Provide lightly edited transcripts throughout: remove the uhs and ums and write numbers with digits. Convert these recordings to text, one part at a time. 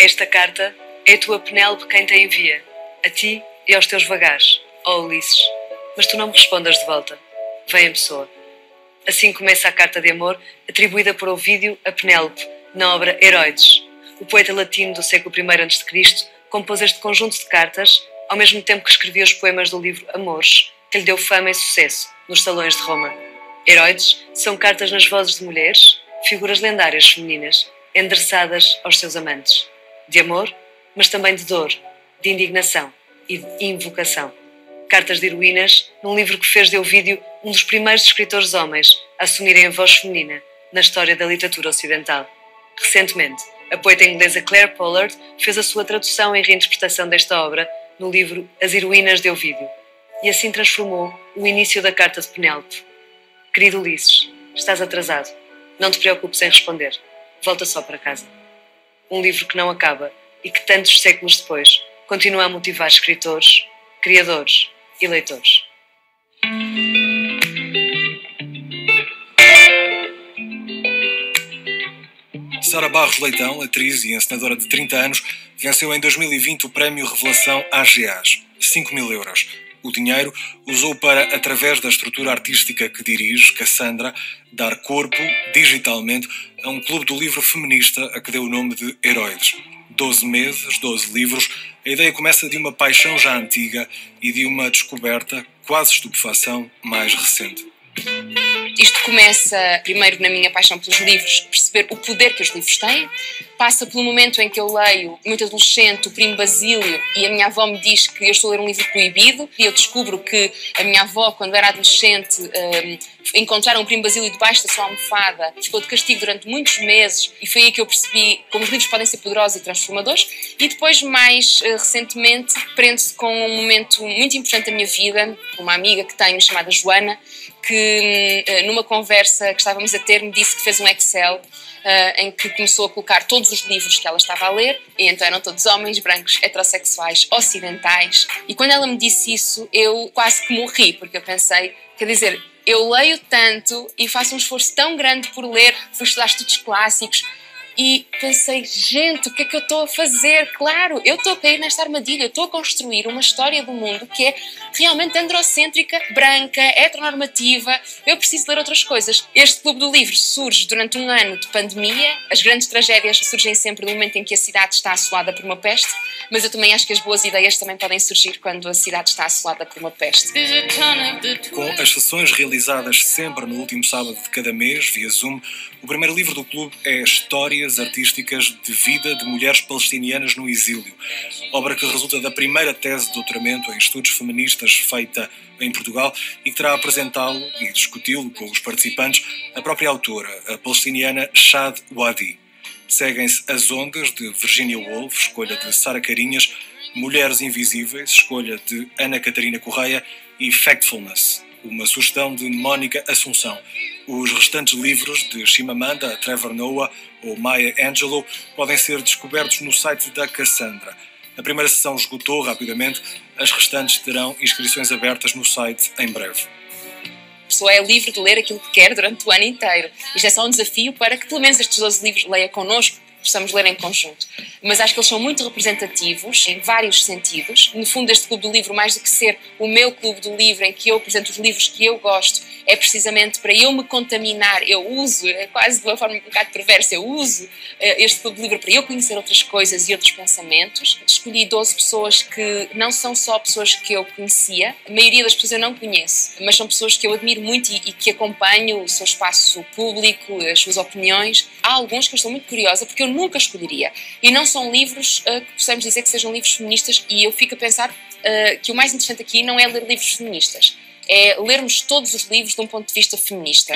Esta carta é a tua Penélope quem te envia, a ti e aos teus vagares, ó Ulisses. Mas tu não me respondas de volta. Vem em pessoa. Assim começa a carta de amor atribuída por Ovídio a Penélope, na obra Heroides. O poeta latino do século I a.C. compôs este conjunto de cartas ao mesmo tempo que escrevia os poemas do livro Amores, que lhe deu fama e sucesso nos salões de Roma. Heroides são cartas nas vozes de mulheres, figuras lendárias femininas, endereçadas aos seus amantes. De amor, mas também de dor, de indignação e de invocação. Cartas de heroínas, num livro que fez de Ovídio um dos primeiros escritores homens a assumirem a voz feminina na história da literatura ocidental. Recentemente, a poeta inglesa Claire Pollard fez a sua tradução e reinterpretação desta obra no livro As Heroínas de Ovídio, e assim transformou o início da carta de Penélope. Querido Ulisses, estás atrasado. Não te preocupes em responder. Volta só para casa. Um livro que não acaba e que tantos séculos depois continua a motivar escritores, criadores e leitores. Sara Barros Leitão, atriz e encenadora de 30 anos, venceu em 2020 o prémio Revelação AGAs, 5.000 euros. O dinheiro usou para, através da estrutura artística que dirige, Cassandra, dar corpo, digitalmente, a um clube do livro feminista a que deu o nome de Heroides. 12 meses, 12 livros, a ideia começa de uma paixão já antiga e de uma descoberta, quase estupefação, mais recente. Isto começa primeiro na minha paixão pelos livros, perceber o poder que os livros têm. Passa pelo momento em que eu leio, muito adolescente, o Primo Basílio, e a minha avó me diz que eu estou a ler um livro proibido, e eu descubro que a minha avó, quando era adolescente, encontraram o Primo Basílio debaixo da sua almofada, ficou de castigo durante muitos meses, e foi aí que eu percebi como os livros podem ser poderosos e transformadores. E depois, mais recentemente, prende-se com um momento muito importante da minha vida, com uma amiga que tenho chamada Joana, que numa conversa que estávamos a ter me disse que fez um Excel em que começou a colocar todos os livros que ela estava a ler, e então eram todos homens, brancos, heterossexuais, ocidentais, e quando ela me disse isso eu quase que morri, porque eu pensei, quer dizer, eu leio tanto e faço um esforço tão grande por ler, fui estudar estudos clássicos, e pensei, gente, o que é que eu estou a fazer? Claro, eu estou a cair nesta armadilha, eu estou a construir uma história do mundo que é realmente androcêntrica, branca, heteronormativa, eu preciso ler outras coisas. Este Clube do Livro surge durante um ano de pandemia, as grandes tragédias surgem sempre no momento em que a cidade está assolada por uma peste, mas eu também acho que as boas ideias também podem surgir quando a cidade está assolada por uma peste. Com as sessões realizadas sempre no último sábado de cada mês, via Zoom, o primeiro livro do clube é Histórias Artísticas de Vida de Mulheres Palestinianas no Exílio, obra que resulta da primeira tese de doutoramento em estudos feministas feita em Portugal e que terá apresentá-lo e discuti-lo com os participantes a própria autora, a palestiniana Shad Wadi. Seguem-se As Ondas, de Virginia Woolf, escolha de Sara Carinhas, Mulheres Invisíveis, escolha de Ana Catarina Correia, e Factfulness, uma sugestão de Mónica Assunção. Os restantes livros de Chimamanda, Trevor Noah ou Maya Angelou podem ser descobertos no site da Cassandra. A primeira sessão esgotou rapidamente, as restantes terão inscrições abertas no site em breve. A pessoa é livre de ler aquilo que quer durante o ano inteiro. Isto é só um desafio para que pelo menos estes 12 livros leia connosco, possamos ler em conjunto. Mas acho que eles são muito representativos em vários sentidos. No fundo, este Clube do Livro, mais do que ser o meu Clube do Livro, em que eu apresento os livros que eu gosto, é precisamente para eu me contaminar. Eu uso, quase de uma forma um bocado perversa, eu uso este Clube do Livro para eu conhecer outras coisas e outros pensamentos. Escolhi 12 pessoas que não são só pessoas que eu conhecia, a maioria das pessoas eu não conheço, mas são pessoas que eu admiro muito e que acompanho o seu espaço público, as suas opiniões. Há alguns que eu estou muito curiosa, porque eu nunca escolheria. E não são livros que possamos dizer que sejam livros feministas, e eu fico a pensar que o mais interessante aqui não é ler livros feministas, é lermos todos os livros de um ponto de vista feminista.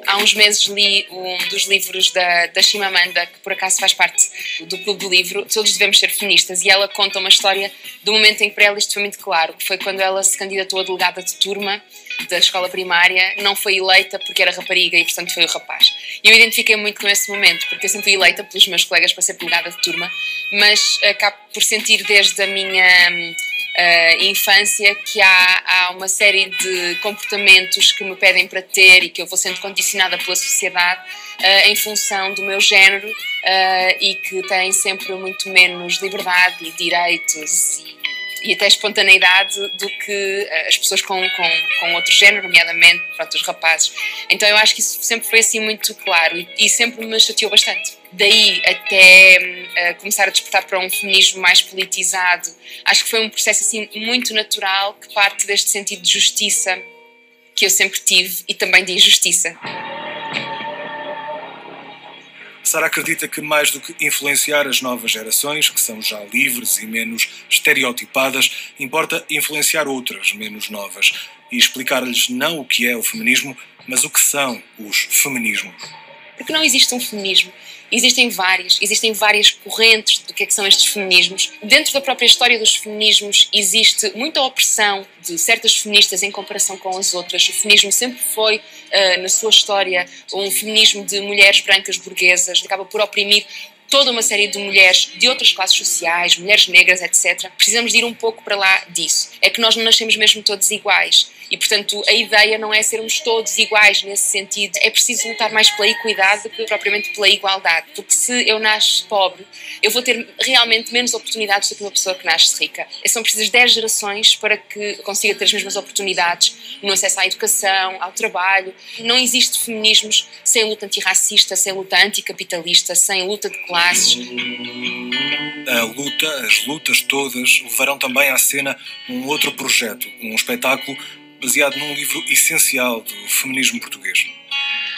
Há uns meses li um dos livros da Chimamanda, que por acaso faz parte do Clube do Livro, Todos Devemos Ser Feministas, e ela conta uma história do momento em que para ela isto foi muito claro, que foi quando ela se candidatou a delegada de turma da escola primária, não foi eleita porque era rapariga e portanto foi o rapaz. E eu identifiquei muito com esse momento, porque eu sempre fui eleita pelos meus colegas para ser delegada de turma, mas acabo por sentir desde a minha infância que há uma série de comportamentos que me pedem para ter e que eu vou sendo condicionada pela sociedade em função do meu género e que têm sempre muito menos liberdade e direitos e até espontaneidade do que as pessoas com outro género, nomeadamente os rapazes. Então eu acho que isso sempre foi assim muito claro e sempre me chateou bastante. Daí até começar a despertar para um feminismo mais politizado, acho que foi um processo assim muito natural que parte deste sentido de justiça que eu sempre tive e também de injustiça. Sara acredita que mais do que influenciar as novas gerações, que são já livres e menos estereotipadas, importa influenciar outras, menos novas, e explicar-lhes não o que é o feminismo, mas o que são os feminismos. Porque não existe um feminismo. Existem várias correntes do que é que são estes feminismos. Dentro da própria história dos feminismos existe muita opressão de certas feministas em comparação com as outras. O feminismo sempre foi, na sua história, um feminismo de mulheres brancas burguesas, que acaba por oprimir toda uma série de mulheres de outras classes sociais, mulheres negras, etc. Precisamos de ir um pouco para lá disso. É que nós não nascemos mesmo todos iguais. E, portanto, a ideia não é sermos todos iguais nesse sentido. É preciso lutar mais pela equidade do que propriamente pela igualdade. Porque se eu nasço pobre, eu vou ter realmente menos oportunidades do que uma pessoa que nasce rica. São precisas 10 gerações para que consiga ter as mesmas oportunidades no acesso à educação, ao trabalho. Não existe feminismos sem luta antirracista, sem luta anticapitalista, sem luta de classes. As lutas todas levarão também à cena um outro projeto, um espetáculo baseado num livro essencial do feminismo português.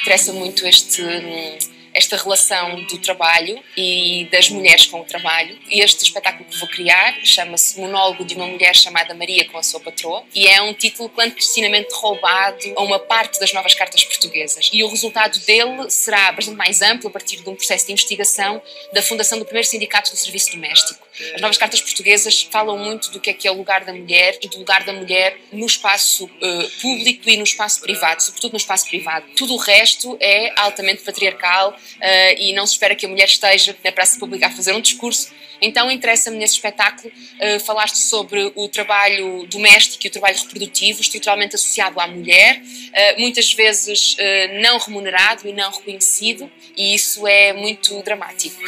Interessa muito esta relação do trabalho e das mulheres com o trabalho. E este espetáculo que vou criar chama-se Monólogo de uma Mulher Chamada Maria com a Sua Patroa e é um título clandestinamente roubado a uma parte das novas cartas portuguesas. E o resultado dele será bastante mais amplo a partir de um processo de investigação da fundação do primeiro sindicato do serviço doméstico. As novas cartas portuguesas falam muito do que é o lugar da mulher e do lugar da mulher no espaço público e no espaço privado, sobretudo no espaço privado. Tudo o resto é altamente patriarcal e não se espera que a mulher esteja na praça pública a fazer um discurso. Então interessa-me nesse espetáculo falar-te sobre o trabalho doméstico e o trabalho reprodutivo, estruturalmente associado à mulher, muitas vezes não remunerado e não reconhecido, e isso é muito dramático.